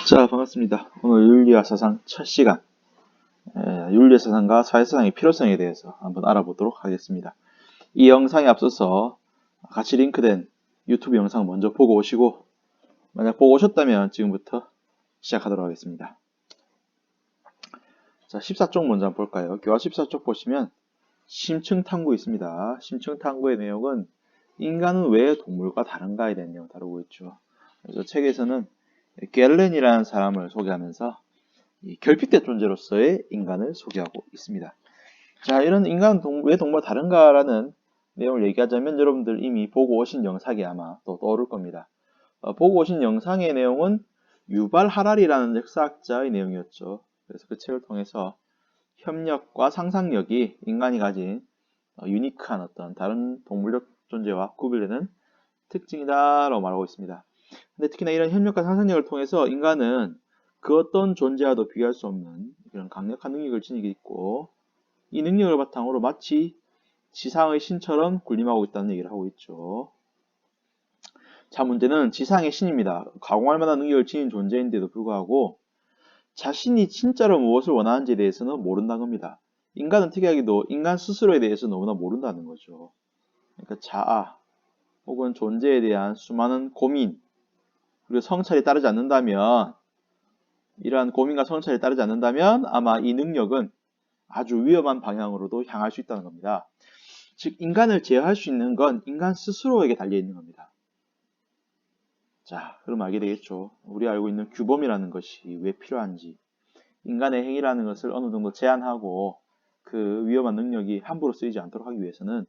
자, 반갑습니다. 오늘 윤리와 사상 첫 시간, 윤리의 사상과 사회사상의 필요성에 대해서 한번 알아보도록 하겠습니다. 이 영상에 앞서서 같이 링크된 유튜브 영상 먼저 보고 오시고, 만약 보고 오셨다면 지금부터 시작하도록 하겠습니다. 자, 14쪽 먼저 한번 볼까요? 교화 14쪽 보시면 심층탐구 있습니다. 심층탐구의 내용은 인간은 왜 동물과 다른가에 대한 내용을 다루고 있죠. 그래서 책에서는 갤렌이라는 사람을 소개하면서 이 결핍된 존재로서의 인간을 소개하고 있습니다. 자, 이런 인간은 왜 동물과 다른가라는 내용을 얘기하자면 여러분들 이미 보고 오신 영상이 아마 또 떠오를 겁니다. 보고 오신 영상의 내용은 유발 하라리라는 역사학자의 내용이었죠. 그래서 그 책을 통해서 협력과 상상력이 인간이 가진 유니크한 어떤 다른 동물적 존재와 구별되는 특징이다라고 말하고 있습니다. 근데 특히나 이런 협력과 상상력을 통해서 인간은 그 어떤 존재와도 비교할 수 없는 그런 강력한 능력을 지니고 있고, 이 능력을 바탕으로 마치 지상의 신처럼 군림하고 있다는 얘기를 하고 있죠. 자, 문제는 지상의 신입니다. 가공할 만한 능력을 지닌 존재인데도 불구하고 자신이 진짜로 무엇을 원하는지에 대해서는 모른다는 겁니다. 인간은 특이하게도 인간 스스로에 대해서 너무나 모른다는 거죠. 그러니까 자아 혹은 존재에 대한 수많은 고민, 그리고 성찰이 따르지 않는다면, 이러한 고민과 성찰이 따르지 않는다면 아마 이 능력은 아주 위험한 방향으로도 향할 수 있다는 겁니다. 즉, 인간을 제어할 수 있는 건 인간 스스로에게 달려있는 겁니다. 자, 그럼 알게 되겠죠. 우리가 알고 있는 규범이라는 것이 왜 필요한지, 인간의 행위라는 것을 어느 정도 제한하고 그 위험한 능력이 함부로 쓰이지 않도록 하기 위해서는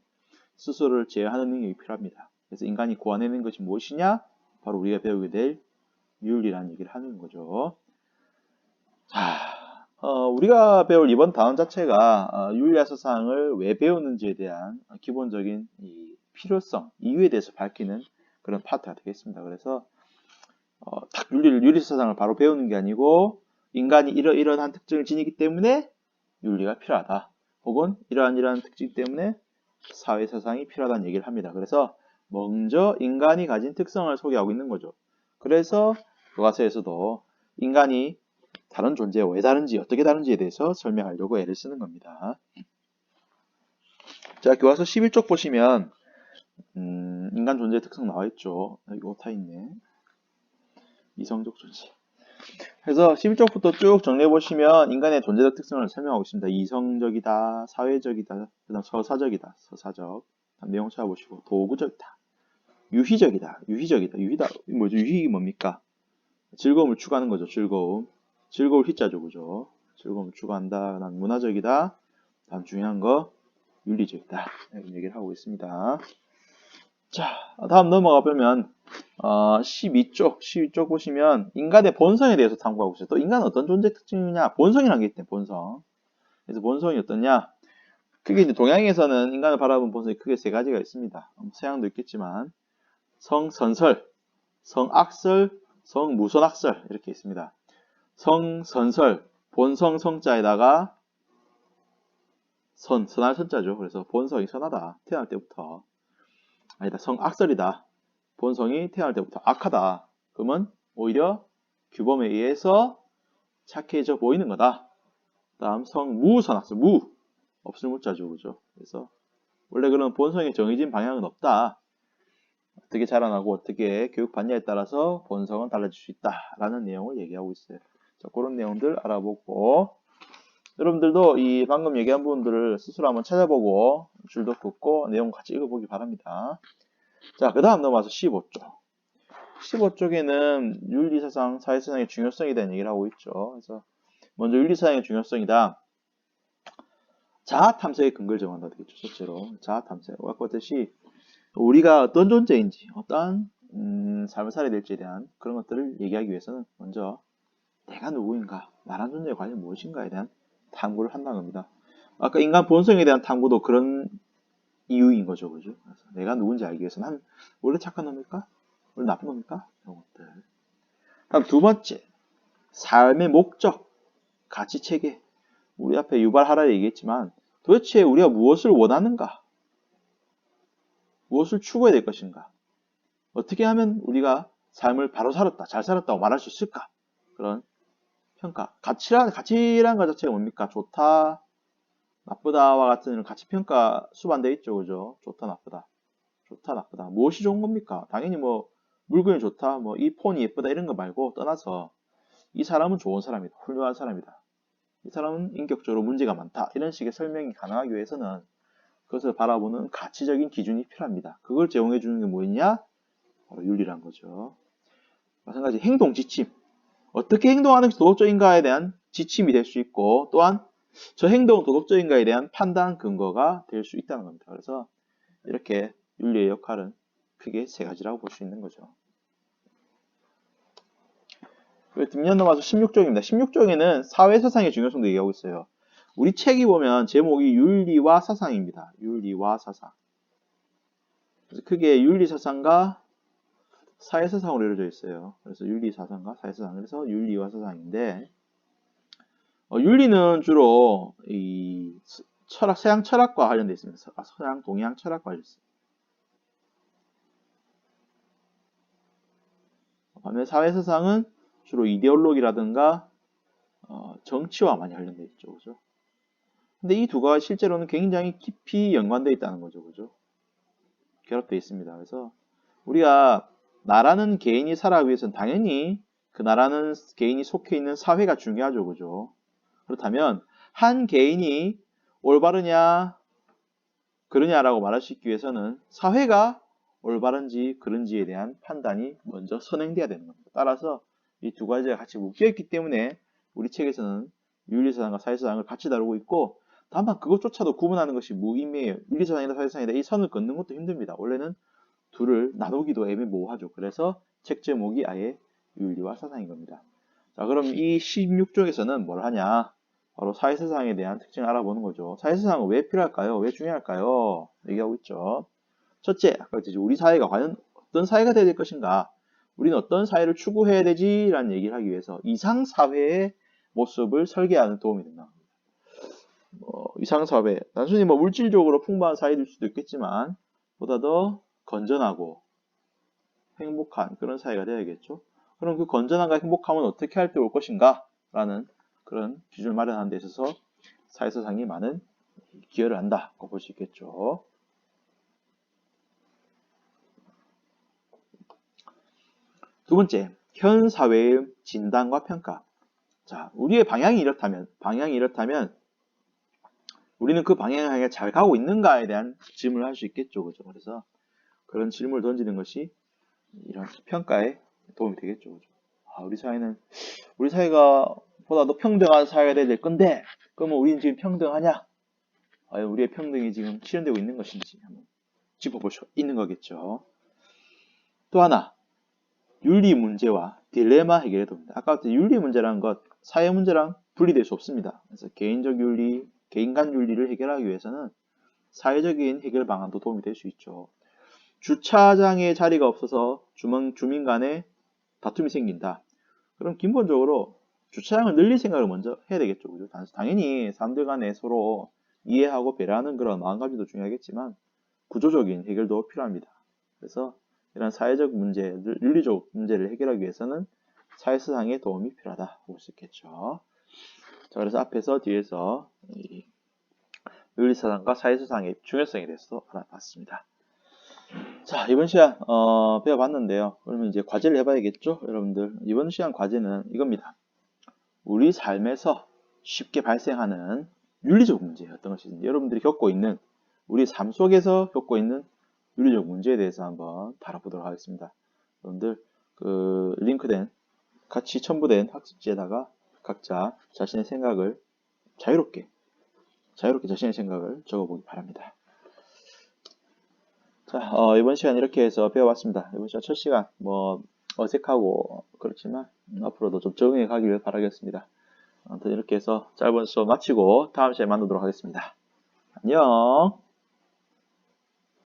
스스로를 제어하는 능력이 필요합니다. 그래서 인간이 고안해낸 것이 무엇이냐? 바로 우리가 배우게 될 윤리라는 얘기를 하는 거죠. 자, 우리가 배울 이번 단원 자체가 윤리학 사상을 왜 배우는지에 대한 기본적인 이 필요성, 이유에 대해서 밝히는 그런 파트가 되겠습니다. 그래서 딱 윤리 사상을 바로 배우는 게 아니고, 인간이 이러한 특징을 지니기 때문에 윤리가 필요하다, 혹은 이러한 특징 때문에 사회 사상이 필요하다는 얘기를 합니다. 그래서 먼저 인간이 가진 특성을 소개하고 있는 거죠. 그래서 교과서에서도 인간이 다른 존재와 왜 다른지, 어떻게 다른지에 대해서 설명하려고 애를 쓰는 겁니다. 자, 교과서 11쪽 보시면 인간 존재의 특성 나와 있죠. 여기 오타 있네. 이성적 존재. 그래서 11쪽부터 쭉 정리해 보시면 인간의 존재적 특성을 설명하고 있습니다. 이성적이다, 사회적이다, 그다음 서사적이다, 서사적. 내용 찾아보시고, 도구적이다, 유희적이다. 뭐죠? 유희 뭡니까? 즐거움을 추구하는 거죠. 즐거울 희자죠, 그죠? 즐거움을 추구한다. 난 문화적이다. 다음 중요한 거 윤리적이다. 이런 얘기를 하고 있습니다. 자, 다음 넘어가 보면 12쪽 보시면 인간의 본성에 대해서 탐구하고 있어요. 또 인간은 어떤 존재 특징이냐? 본성이라는 게 있대, 본성. 그래서 본성이 어떠냐? 크게 이제 동양에서는 인간을 바라보는 본성이 크게 세 가지가 있습니다. 서양도 있겠지만 성선설, 성악설, 성무선악설 이렇게 있습니다. 성선설, 본성 성자에다가 선할 선자죠. 그래서 본성이 선하다, 태어날 때부터. 아니다, 성악설이다, 본성이 태어날 때부터 악하다. 그러면 오히려 규범에 의해서 착해져 보이는 거다. 다음 성무선악설, 없을 무자죠, 그죠? 그래서 원래 그런 본성에 정해진 방향은 없다. 어떻게 자라나고 어떻게 교육받냐에 따라서 본성은 달라질 수 있다라는 내용을 얘기하고 있어요. 자, 그런 내용들 알아보고, 여러분들도 이 방금 얘기한 부분들을 스스로 한번 찾아보고 줄도 긋고 내용 같이 읽어보기 바랍니다. 자, 그 다음 넘어와서 15쪽. 15쪽에는 윤리사상, 사회사상의 중요성에 대한 얘기를 하고 있죠. 그래서 먼저 윤리사상의 중요성이다. 자아탐색의 근거를 정한다 되겠죠. 첫째로 자아탐색. 아까 봤듯이 우리가 어떤 존재인지, 어떤 삶을 살아야 될지에 대한 그런 것들을 얘기하기 위해서는 먼저 내가 누구인가, 나란 존재의 과연 무엇인가에 대한 탐구를 한다는 겁니다. 아까 인간 본성에 대한 탐구도 그런 이유인 거죠, 그죠? 그래서 내가 누군지 알기 위해서는 원래 착한 놈일까? 원래 나쁜 놈일까? 이런 것들. 다음 두 번째, 삶의 목적, 가치 체계. 우리 앞에 유발하라 얘기했지만 도대체 우리가 무엇을 원하는가? 무엇을 추구해야 될 것인가? 어떻게 하면 우리가 삶을 바로 살았다, 잘 살았다고 말할 수 있을까? 그런 평가. 가치란 것 자체가 뭡니까? 좋다, 나쁘다와 같은 이런 가치 평가 수반되어 있죠. 그죠? 좋다, 나쁘다. 좋다, 나쁘다. 무엇이 좋은 겁니까? 당연히 뭐 물건이 좋다, 뭐 이 폰이 예쁘다 이런 거 말고 떠나서 이 사람은 좋은 사람이다. 훌륭한 사람이다. 이 사람은 인격적으로 문제가 많다. 이런 식의 설명이 가능하기 위해서는 그것을 바라보는 가치적인 기준이 필요합니다. 그걸 제공해 주는 게 뭐였냐? 바로 윤리란 거죠. 마찬가지 행동 지침. 어떻게 행동하는 게 도덕적인가에 대한 지침이 될 수 있고 또한 저 행동은 도덕적인가에 대한 판단 근거가 될 수 있다는 겁니다. 그래서 이렇게 윤리의 역할은 크게 세 가지라고 볼 수 있는 거죠. 뒷면 넘어가서 16쪽입니다. 16쪽에는 사회사상의 중요성도 얘기하고 있어요. 우리 책이 보면 제목이 윤리와 사상입니다. 윤리와 사상. 그래서 크게 윤리사상과 사회사상으로 이루어져 있어요. 그래서 윤리사상과 사회사상. 그래서 윤리와 사상인데, 윤리는 주로 이 철학, 서양 철학과 관련되어 있습니다. 서양, 동양 철학과 관련되어 있습니다. 반면 사회사상은 주로 이데올로기라든가 정치와 많이 관련되어 있죠. 그죠? 근데 이 두 가지 실제로는 굉장히 깊이 연관되어 있다는 거죠. 그죠? 결합되어 있습니다. 그래서 우리가 나라는 개인이 살아가기 위해서는 당연히 그 나라는 개인이 속해 있는 사회가 중요하죠. 그죠? 그렇다면 한 개인이 올바르냐 그러냐라고 말할 수 있기 위해서는 사회가 올바른지 그른지에 대한 판단이 먼저 선행돼야 되는 겁니다. 따라서 이 두 가지가 같이 묶여있기 때문에 우리 책에서는 윤리사상과 사회사상을 같이 다루고 있고 다만 그것조차도 구분하는 것이 무의미해요. 윤리사상이다 사회사상이다 이 선을 긋는 것도 힘듭니다. 원래는 둘을 나누기도 애매모호하죠. 그래서 책 제목이 아예 윤리와 사상인 겁니다. 자, 그럼 이 16쪽에서는 뭘 하냐? 바로 사회사상에 대한 특징을 알아보는 거죠. 사회사상은 왜 필요할까요? 왜 중요할까요? 얘기하고 있죠. 첫째, 아까 그랬듯이 우리 사회가 과연 어떤 사회가 되어야 될 것인가? 우리는 어떤 사회를 추구해야 되지? 라는 얘기를 하기 위해서 이상사회의 모습을 설계하는 도움이 된다. 이상사회, 단순히 뭐 물질적으로 풍부한 사회일 수도 있겠지만 보다 더 건전하고 행복한 그런 사회가 되어야겠죠. 그럼 그 건전함과 행복함은 어떻게 할 때 올 것인가? 라는 그런 기준을 마련하는 데 있어서 사회사상이 많은 기여를 한다고 볼 수 있겠죠. 두 번째, 현 사회의 진단과 평가. 자, 우리의 방향이 이렇다면 우리는 그 방향을 향해 잘 가고 있는가에 대한 질문을 할 수 있겠죠. 그죠? 그래서 그런 질문을 던지는 것이 이런 평가에 도움이 되겠죠. 그죠? 우리 사회가 보다 더 평등한 사회가 돼야 될 건데, 그러면 우리는 지금 평등하냐? 과연 우리의 평등이 지금 실현되고 있는 것인지 한번 짚어볼 수 있는 거겠죠. 또 하나, 윤리 문제와 딜레마 해결의 도입니다. 아까 같은 윤리 문제라는 것, 사회 문제랑 분리될 수 없습니다. 그래서 개인적 윤리, 개인 간 윤리를 해결하기 위해서는 사회적인 해결 방안도 도움이 될 수 있죠. 주차장에 자리가 없어서 주민 간에 다툼이 생긴다. 그럼 기본적으로 주차장을 늘릴 생각을 먼저 해야 되겠죠. 그죠? 당연히 사람들 간에 서로 이해하고 배려하는 그런 마음가짐도 중요하겠지만 구조적인 해결도 필요합니다. 그래서 이런 사회적 문제, 윤리적 문제를 해결하기 위해서는 사회사상의 도움이 필요하다 볼 수 있겠죠. 자, 그래서 앞에서 뒤에서 이 윤리사상과 사회사상의 중요성에 대해서 알아봤습니다. 자, 이번 시간 배워봤는데요. 그러면 이제 과제를 해봐야겠죠, 여러분들. 이번 시간 과제는 이겁니다. 우리 삶에서 쉽게 발생하는 윤리적 문제 어떤 것이든지 여러분들이 겪고 있는 우리 삶 속에서 겪고 있는 윤리적 문제에 대해서 한번 다뤄보도록 하겠습니다. 여러분들 그 링크된 같이 첨부된 학습지에다가 각자 자신의 생각을 자유롭게 자신의 생각을 적어보기 바랍니다. 자, 이번 시간 이렇게 해서 배워봤습니다. 이번 시간 첫 시간 뭐 어색하고 그렇지만 앞으로도 좀 적응해 가기를 바라겠습니다. 아무튼 이렇게 해서 짧은 수업 마치고 다음 시간에 만나도록 하겠습니다. 안녕.